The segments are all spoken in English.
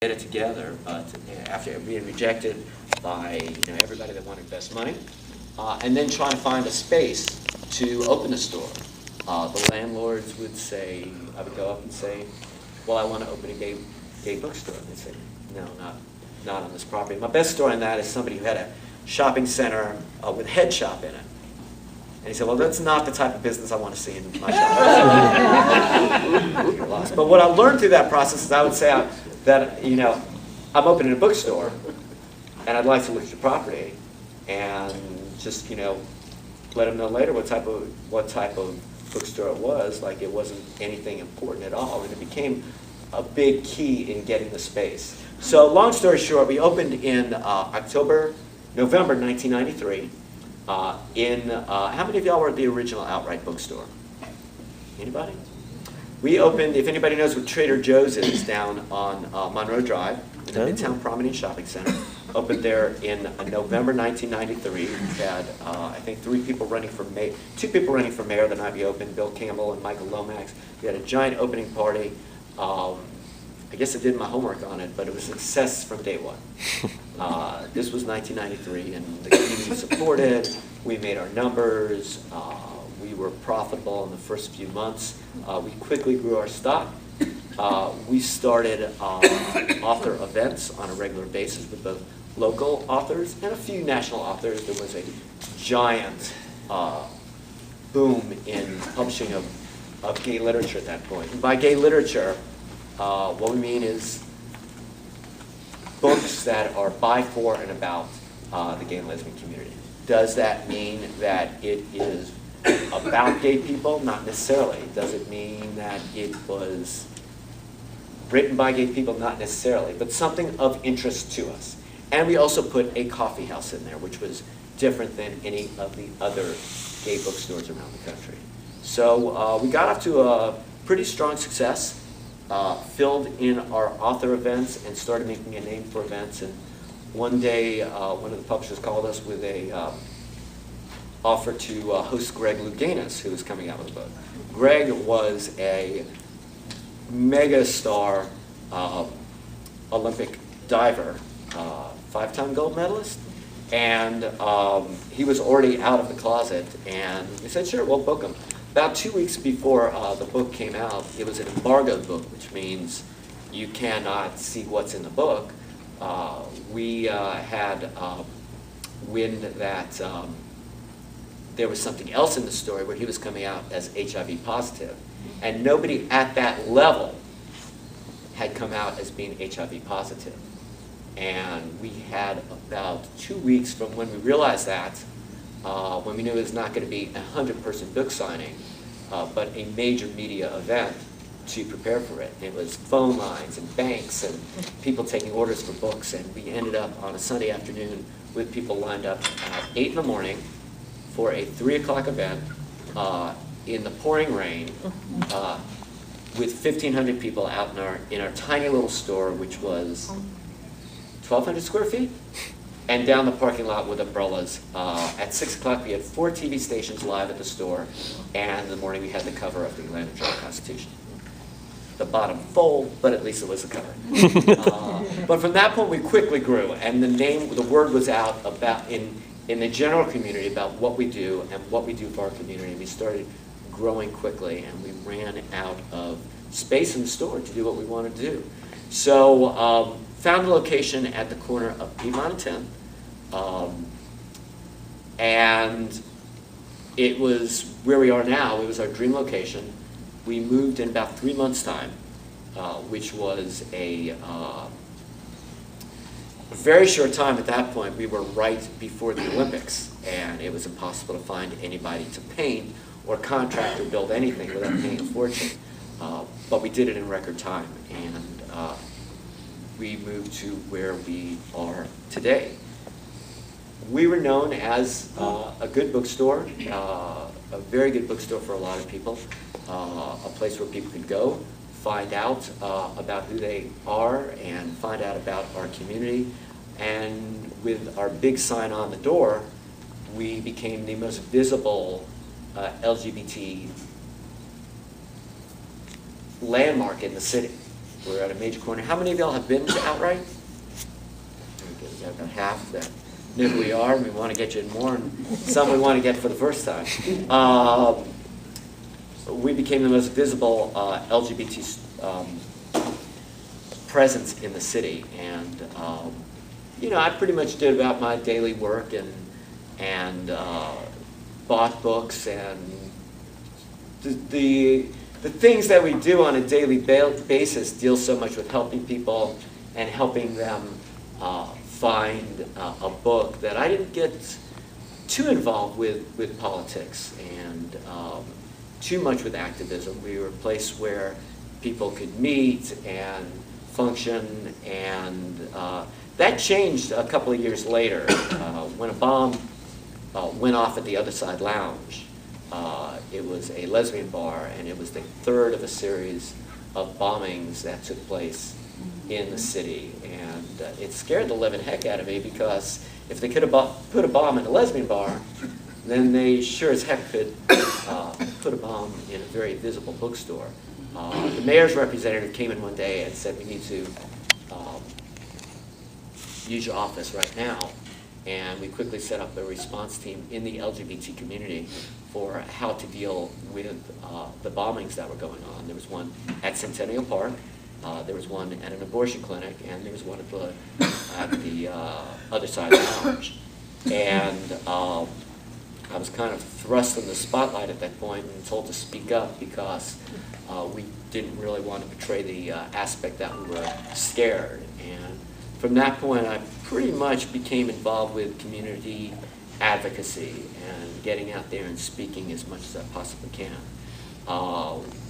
get it together, but after being rejected by everybody that wanted to invest money, and then trying to find a space to open the store. The landlords would say, I would go up and say, well, I want to open a gay bookstore. And they'd say, no, not on this property. My best story on that is somebody who had a shopping center with a head shop in it. And he said, well, that's not the type of business I want to see in my shop. But what I learned through that process is I would say that, I'm opening a bookstore, and I'd like to look at your property, and just, let them know later what type of bookstore it was. Like, it wasn't anything important at all, and it became a big key in getting the space. So, long story short, we opened in November 1993. How many of y'all were at the original Outwrite bookstore? Anybody? We opened, if anybody knows what Trader Joe's is, down on Monroe Drive in the Midtown Promenade Shopping Center. Opened there in November 1993. We had, I think, 2 people running for mayor the night we opened, Bill Campbell and Michael Lomax. We had a giant opening party. I guess I did my homework on it, but it was a success from day one. This was 1993, and the community supported. We made our numbers. We were profitable in the first few months. We quickly grew our stock. We started author events on a regular basis with both local authors and a few national authors. There was a giant boom in publishing of gay literature at that point. And by gay literature, what we mean is books that are by, for, and about the gay and lesbian community. Does that mean that it is about gay people? Not necessarily. Does it mean that it was written by gay people? Not necessarily, but something of interest to us. And we also put a coffee house in there, which was different than any of the other gay bookstores around the country. So we got off to a pretty strong success, filled in our author events and started making a name for events. And one day, one of the publishers called us with a offer to host Greg Louganis, who was coming out with a book. Greg was a mega star Olympic diver, 5-time gold medalist, and he was already out of the closet, and we said, sure, we'll book him. About 2 weeks before the book came out, it was an embargoed book, which means you cannot see what's in the book. We had wind that there was something else in the story where he was coming out as HIV positive, and nobody at that level had come out as being HIV positive. And we had about 2 weeks from when we realized that, when we knew it was not going to be a 100-person book signing, but a major media event to prepare for it. It was phone lines and banks and people taking orders for books, and we ended up on a Sunday afternoon with people lined up at 8 in the morning for a 3 o'clock event in the pouring rain with 1,500 people out in our tiny little store, which was 1,200 square feet, and down the parking lot with umbrellas. At 6 o'clock, we had 4 TV stations live at the store, and in the morning we had the cover of the Atlanta Journal-Constitution. The bottom fold, but at least it was a cover. But from that point, we quickly grew, and the word was out about in the general community about what we do and what we do for our community. We started growing quickly, and we ran out of space in the store to do what we wanted to do. So found a location at the corner of Piedmont and 10th, and it was where we are now. It was our dream location. We moved in about 3 months' time, which was a very short time at that point. We were right before the Olympics, and it was impossible to find anybody to paint or contract or build anything without paying a fortune. But we did it in record time, and we moved to where we are today. We were known as a good bookstore, a very good bookstore for a lot of people, a place where people could go, find out about who they are and find out about our community. And with our big sign on the door, we became the most visible LGBT landmark in the city. We're at a major corner. How many of y'all have been to Outwrite? We got about half that knew who we are, and we want to get you in more, and some we want to get for the first time. We became the most visible LGBT presence in the city, and you know, I pretty much did about my daily work and bought books, and the things that we do on a daily basis deal so much with helping people and helping them find a book that I didn't get too involved with politics and too much with activism. We were a place where people could meet and function, and that changed a couple of years later when a bomb went off at the Other Side Lounge. It was a lesbian bar, and it was the third of a series of bombings that took place in the city, and it scared the living heck out of me, because if they could have put a bomb in a lesbian bar, then they sure as heck could put a bomb in a very visible bookstore. The mayor's representative came in one day and said, we need to use your office right now, and we quickly set up a response team in the LGBT community for how to deal with the bombings that were going on. There was one at Centennial Park, there was one at an abortion clinic, and there was one at the Other Side Lounge. And I was kind of thrust in the spotlight at that point and told to speak up, because we didn't really want to portray the aspect that we were scared. And from that point, I pretty much became involved with community advocacy and getting out there and speaking as much as I possibly can.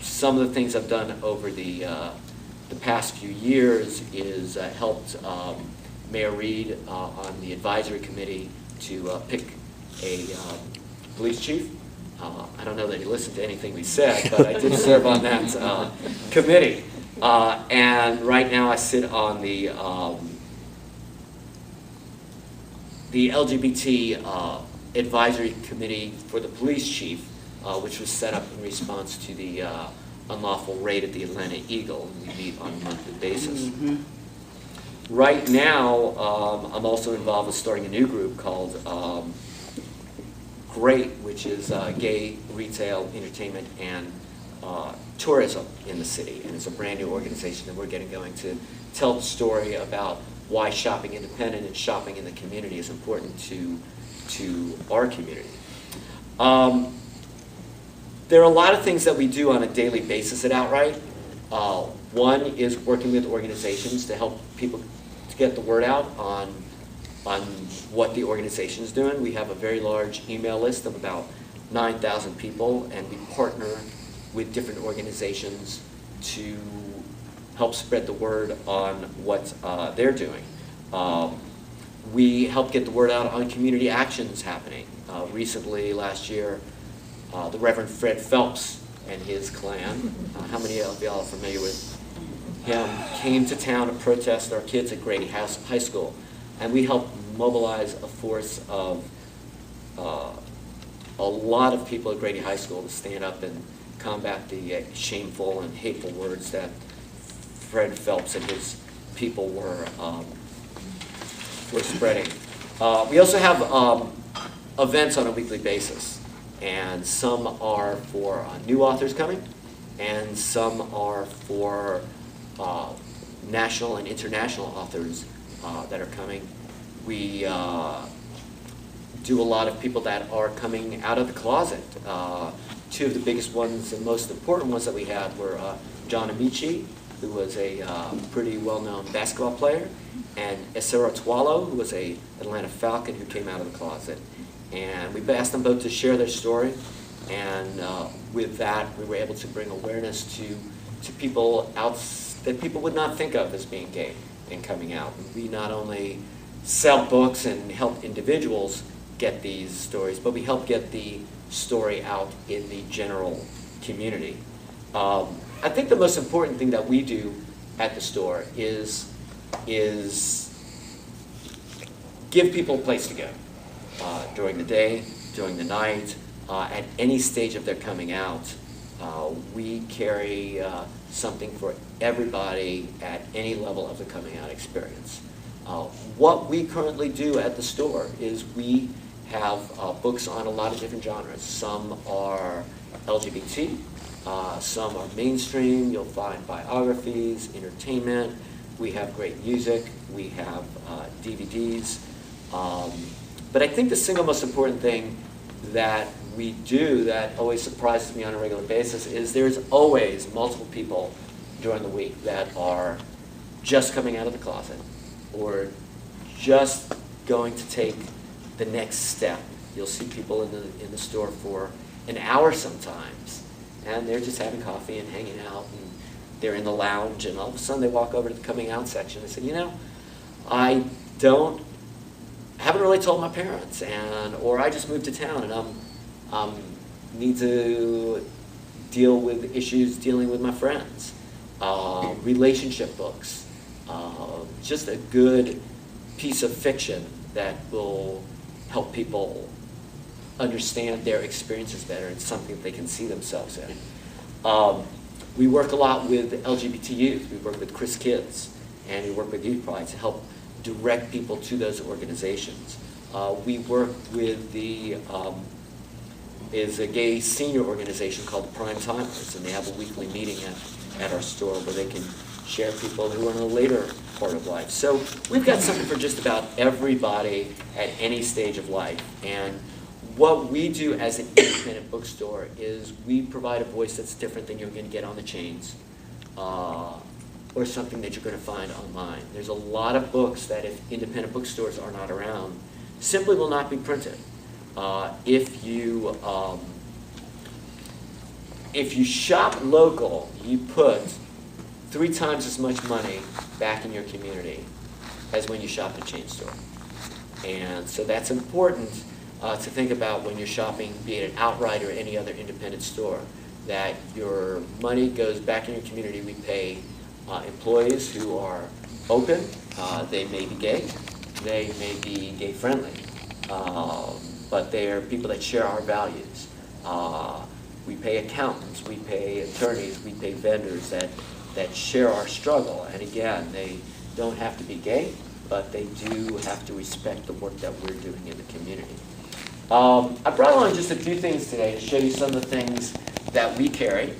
Some of the things I've done over the past few years is helped Mayor Reed on the advisory committee to pick a police chief. I don't know that he listened to anything we said, but I did serve on that committee. And right now I sit on the LGBT advisory committee for the police chief, which was set up in response to the unlawful raid at the Atlanta Eagle, and we meet on a monthly basis. Right now, I'm also involved with starting a new group called GREAT, which is Gay Retail, Entertainment, and Tourism in the city. And it's a brand new organization that we're getting going to tell the story about why shopping independent and shopping in the community is important to our community. There are a lot of things that we do on a daily basis at Outwrite. One is working with organizations to help people to get the word out on what the organization is doing. We have a very large email list of about 9,000 people, and we partner with different organizations to help spread the word on what they're doing. We help get the word out on community actions happening. Recently, last year, the Reverend Fred Phelps and his clan, how many of y'all are familiar with him, came to town to protest our kids at Grady High School. And we helped mobilize a force of a lot of people at Grady High School to stand up and combat the shameful and hateful words that Fred Phelps and his people were spreading. We also have events on a weekly basis, and some are for new authors coming, and some are for national and international authors that are coming. We do a lot of people that are coming out of the closet. Two of the biggest ones and most important ones that we had were John Amici, who was a pretty well-known basketball player, and Esero Twalo, who was an Atlanta Falcon who came out of the closet. And we asked them both to share their story, and with that we were able to bring awareness to people that people would not think of as being gay and coming out. And we not only sell books and help individuals get these stories, but we help get the story out in the general community. I think the most important thing that we do at the store is give people a place to go during the day, during the night, at any stage of their coming out. We carry something for everybody at any level of the coming out experience. What we currently do at the store is we have books on a lot of different genres. Some are LGBT, some are mainstream. You'll find biographies, entertainment. We have great music. We have DVDs. But I think the single most important thing that we do that always surprises me on a regular basis is there's always multiple people during the week that are just coming out of the closet or just going to take the next step. You'll see people in the store for an hour sometimes, and they're just having coffee and hanging out, and they're in the lounge, and all of a sudden they walk over to the coming out section and say, you know, I haven't really told my parents, or I just moved to town and need to deal with issues dealing with my friends. Relationship books, just a good piece of fiction that will help people understand their experiences better and something that they can see themselves in. We work a lot with LGBT youth. We work with Chris Kids, and we work with Youth Pride to help direct people to those organizations. We work with is a gay senior organization called the Prime Timers, and they have a weekly meeting at our store where they can share people who are in a later part of life. So we've got something for just about everybody at any stage of life. And what we do as an independent bookstore is we provide a voice that's different than you're going to get on the chains or something that you're going to find online. There's a lot of books that if independent bookstores are not around, simply will not be printed. If you shop local, you put 3 times as much money back in your community as when you shop at a chain store. And so that's important to think about when you're shopping, be it an Outwrite or any other independent store, that your money goes back in your community. We pay employees who are open. They may be gay. They may be gay friendly. But they are people that share our values. We pay accountants, we pay attorneys, we pay vendors that share our struggle. And again, they don't have to be gay, but they do have to respect the work that we're doing in the community. I brought along just a few things today to show you some of the things that we carry,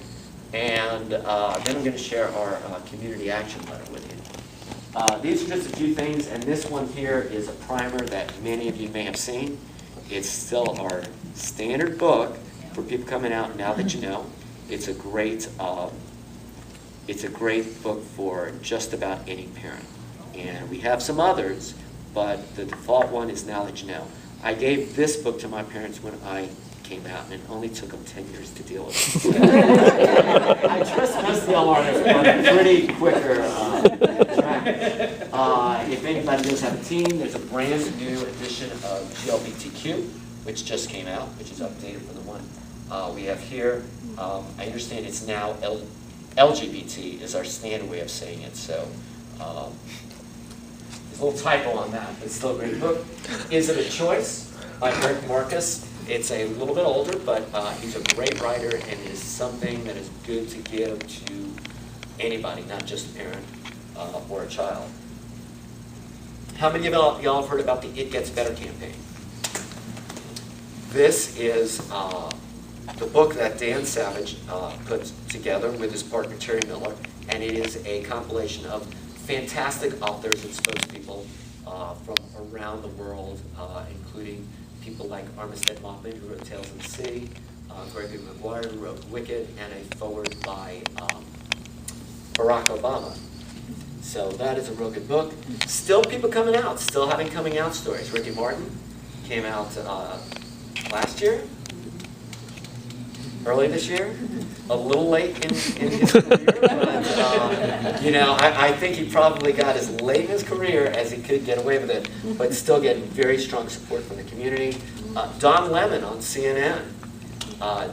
and then I'm going to share our community action letter with you. These are just a few things, and this one here is a primer that many of you may have seen. It's still our standard book for people coming out now that you know. It's a great book for just about any parent. And we have some others, but the default one is Now That You Know. I gave this book to my parents when I came out, and it only took them 10 years to deal with it. I trust most of y'all are on a pretty quicker track. If anybody does have a teen, there's a brand new edition of GLBTQ, which just came out, which is updated from the one we have here. I understand it's now LGBT is our standard way of saying it, so there's a little typo on that, but it's still a great book. Is It a Choice by Eric Marcus. It's a little bit older, but he's a great writer, and it is something that is good to give to anybody, not just a parent or a child. How many of y'all have heard about the It Gets Better campaign? This is the book that Dan Savage put together with his partner Terry Miller, and it is a compilation of fantastic authors and spokespeople from around the world, including people like Armistead Maupin, who wrote Tales of the Sea, Gregory Maguire, who wrote Wicked, and a foreword by Barack Obama. So that is a real good book. Still people coming out, still having coming out stories. Ricky Martin came out last year, early this year, a little late in his career, but you know, I think he probably got as late in his career as he could get away with it, but still getting very strong support from the community. Don Lemon on CNN.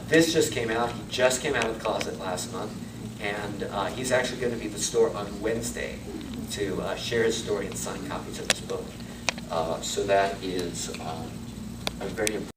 This just came out. He just came out of the closet last month, and he's actually going to be at the store on Wednesday to share his story and sign copies of his book. So that is a very important